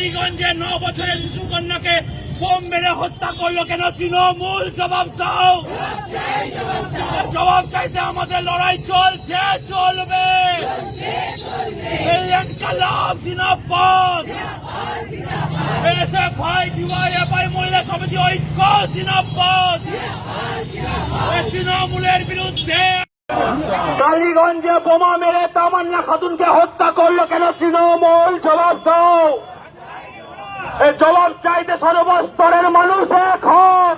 টালিগঞ্জে 9 বছরের শিশু কন্যাকে বোম মেরে হত্যা করলো কেন তৃণমূল? জবাব দাও। জবাব চাইতে আমাদের লড়াই চলছে, চলবে। ইনকালাব জিন্দাবাদ। এসএফআই, ডিওয়াইএফআই, মহিলা সমিতি ঐক্য জিন্দাবাদ। তৃণমূলের বিরুদ্ধে টালিগঞ্জে বোমা মেরে তামান্না খাতুনকে হত্যা করলো কেন তৃণমূল? জবাব দাও। জবাব চাইতে সর্বস্তরের মানুষ এখন।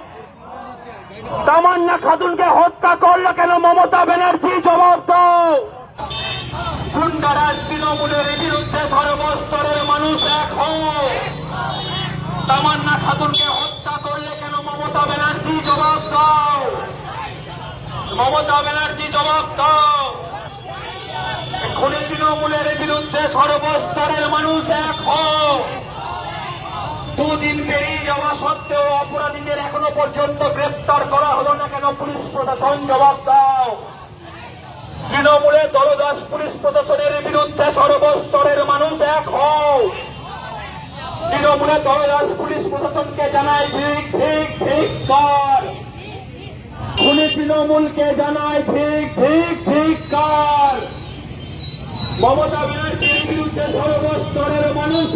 তামান্না খাতুনকে হত্যা করলো কেন মমতা ব্যানার্জি? জবাব দাও। গুন্ডারাজ তৃণমূলের বিরুদ্ধে সর্বস্তরের মানুষ এখন। তামান্না খাতুনকে হত্যা করলে কেন মমতা ব্যানার্জি? জবাব দাও। মমতা ব্যানার্জি জবাব দাও। খুনি তৃণমূলের বিরুদ্ধে সর্বস্তরের মানুষ এখন। দুদিন পেরিয়ে যাওয়া সত্ত্বেও অপরাধীদের এখনো পর্যন্ত গ্রেপ্তার করা হলো না কেন পুলিশ প্রশাসন? জবাব দাও। তৃণমূলের দলদাস পুলিশ প্রশাসনের বিরুদ্ধে সর্বস্তরের মানুষ এখন। তৃণমূলের দলদাস পুলিশ প্রশাসনকে জানায় ঠিক ঠিক ধিক্কার। খুনি তৃণমূলকে জানায় ঠিক ঠিক ধিক্কার। মমতা ব্যানার্জির বিরুদ্ধে সর্বস্তরের মানুষ